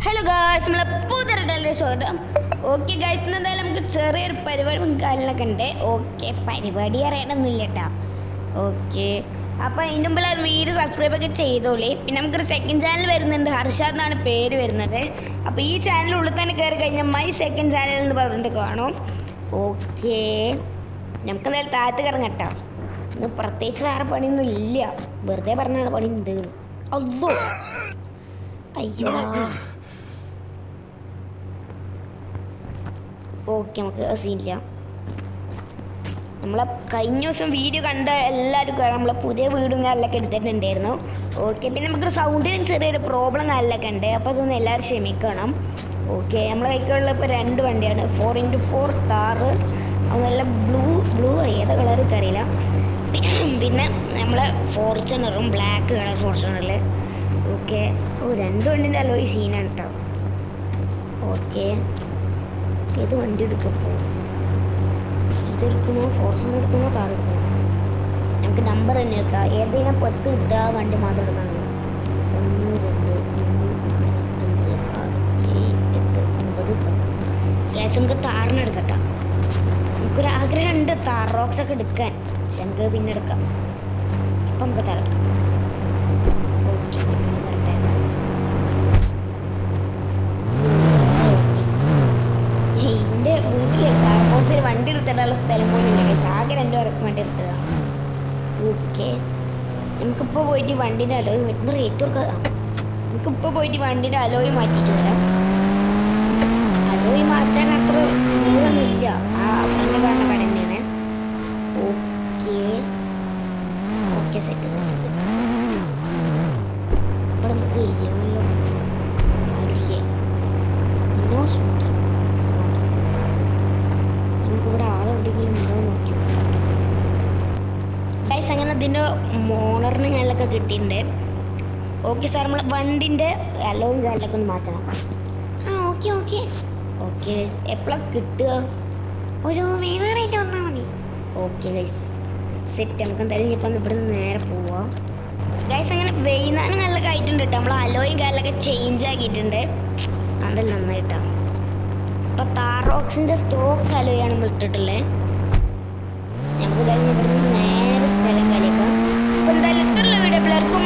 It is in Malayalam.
ഹലോ ഗായ്സ്, നമ്മളെ പുതിയ സ്വാഗതം. ഓക്കെ ഗായ്സ്, എന്തായാലും നമുക്ക് ചെറിയൊരു പരിപാടി കാര്യങ്ങളൊക്കെ ഉണ്ട്. ഓക്കെ, പരിപാടി അറിയണമെന്നില്ല കേട്ടോ. ഓക്കെ, അപ്പോൾ അതിന് മുമ്പ് എല്ലാവരും വീഡിയോ സബ്സ്ക്രൈബ് ഒക്കെ ചെയ്തോളി. പിന്നെ നമുക്കൊരു സെക്കൻഡ് ചാനൽ വരുന്നുണ്ട്, ഹർഷാദ് എന്നാണ് പേര് വരുന്നത്. അപ്പോൾ ഈ ചാനലിനുള്ളിൽ തന്നെ കയറി കഴിഞ്ഞാൽ മൈ സെക്കൻഡ് ചാനൽ എന്ന് പറഞ്ഞിട്ട് കാണും. ഓക്കെ, നമുക്ക് എന്തായാലും താഴത്ത് കിടങ്ങാം കേട്ടോ. ഇന്ന് പ്രത്യേകിച്ച് വേറെ പണിയൊന്നും ഇല്ല, വെറുതെ പറഞ്ഞാണ് പണി ഉണ്ട്. അല്ലോ അയ്യോ. ഓക്കെ, നമുക്ക് സീനില്ല. നമ്മളെ കഴിഞ്ഞ ദിവസം വീഡിയോ കണ്ട എല്ലാവരും നമ്മളെ പുതിയ വീടും കാര്യങ്ങളൊക്കെ എടുത്തിട്ടുണ്ടായിരുന്നു. ഓക്കെ, പിന്നെ നമുക്കൊരു സൗണ്ടിനും ചെറിയൊരു പ്രോബ്ലം കാര്യങ്ങളൊക്കെ ഉണ്ട്. അപ്പോൾ അതൊന്ന് എല്ലാവരും ക്ഷമിക്കണം. ഓക്കെ, നമ്മളെ കൈക്കുള്ള ഇപ്പോൾ 2 വണ്ടിയാണ്, 4x4 താറ്. അത് നല്ല ബ്ലൂ ഏതാ കളർ അറിയില്ല. പിന്നെ നമ്മളെ ഫോർച്യൂണറും ബ്ലാക്ക് കളർ ഫോർച്യൂണറിൽ. ഓക്കെ, 2 വണ്ടിൻ്റെ അലോയി സീനാണ് കേട്ടോ. ഓക്കെ, ഏത് വണ്ടി എടുക്കപ്പോൾ ഇതെടുക്കണോ, ഫോർച്യൂണർ എടുക്കണോ, താർ എടുക്കണോ? നമുക്ക് നമ്പർ തന്നെ എടുക്കാം. ഏതെങ്കിലും 10 ഇട്ടാ വണ്ടി മാത്രം എടുക്കാൻ കഴിയും. 1 2 3 4 5 6 7 8 9 10. ഗ്യാസ് നമുക്ക് താറിന് എടുക്കട്ടോ. നമുക്കൊരു ആഗ്രഹമുണ്ട് താർ റോക്സ് ഒക്കെ എടുക്കാൻ, പക്ഷെ നമുക്ക് പിന്നെ എടുക്കാം. ഇപ്പം നമുക്ക് താർ എടുക്കാം. ഓക്കെ, എൻ്റെ വീട്ടിൽ കാർപോർട്സിൽ വണ്ടി എടുത്തിട്ടുള്ള സ്ഥലം പോലും ഇല്ല, ആകെ 2 പേർക്ക് വണ്ടി എടുത്തതാണ്. ഓക്കെ, നമുക്കിപ്പോൾ പോയിട്ട് വണ്ടീൻ്റെ അലോയി മാറ്റുന്ന റേറ്റ് കൊടുക്കാം. നമുക്കിപ്പോൾ പോയിട്ട് വണ്ടീൻ്റെ അലോയി മാറ്റിയിട്ട് വരാം. അലോയി മാറ്റാൻ അത്ര ദൂരമൊന്നുമില്ല, ആ ഫ്രണ്ട് കാണുന്ന കട തന്നെയാണ്. ഓക്കെ ഓക്കെ, സെറ്റ് ഇവിടെ നമുക്ക് ഏരിയല്ലോ നമുക്കിവിടെ ആളെവിടെയെങ്കിലും ഉണ്ടോ നോക്കി. ഗൈസ്, അങ്ങനെ ഇതിൻ്റെ മോണറിന് ഞാനൊക്കെ കിട്ടിയിട്ടുണ്ട്. ഓക്കെ സാർ, നമ്മൾ വണ്ടിൻ്റെ അലോയും കാലിലൊക്കെ ഒന്ന് മാറ്റണം. ഓക്കെ ഓക്കെ ഓക്കെ, എപ്പോഴാണ് കിട്ടുക? ഒരു വൈകുന്നേരമായിട്ട് വന്നാൽ മതി. Okay guys, set. നമുക്ക് എന്തായാലും ഇപ്പം ഇവിടെ നിന്ന് നേരെ പോവാം. ഗൈസ്, അങ്ങനെ വൈകുന്നേരം കാലിലൊക്കെ ആയിട്ടുണ്ട് കേട്ടോ. നമ്മൾ അലോയും കാലിലൊക്കെ ചേഞ്ച് ആക്കിയിട്ടുണ്ട്, അതെല്ലാം നന്നായിട്ടാണ്. ഇപ്പം താറോക്സിൻ്റെ സ്റ്റോക്ക് അലോയാണ് നമ്മൾ ഇട്ടിട്ടുള്ളത്. നമുക്ക് എന്തായാലും ഇവിടെ നിന്ന് നേരെ സ്ഥലം കളിക്കാം. അപ്പം എന്തായാലും ഇത്രയുള്ള വീഡിയോ എല്ലാവർക്കും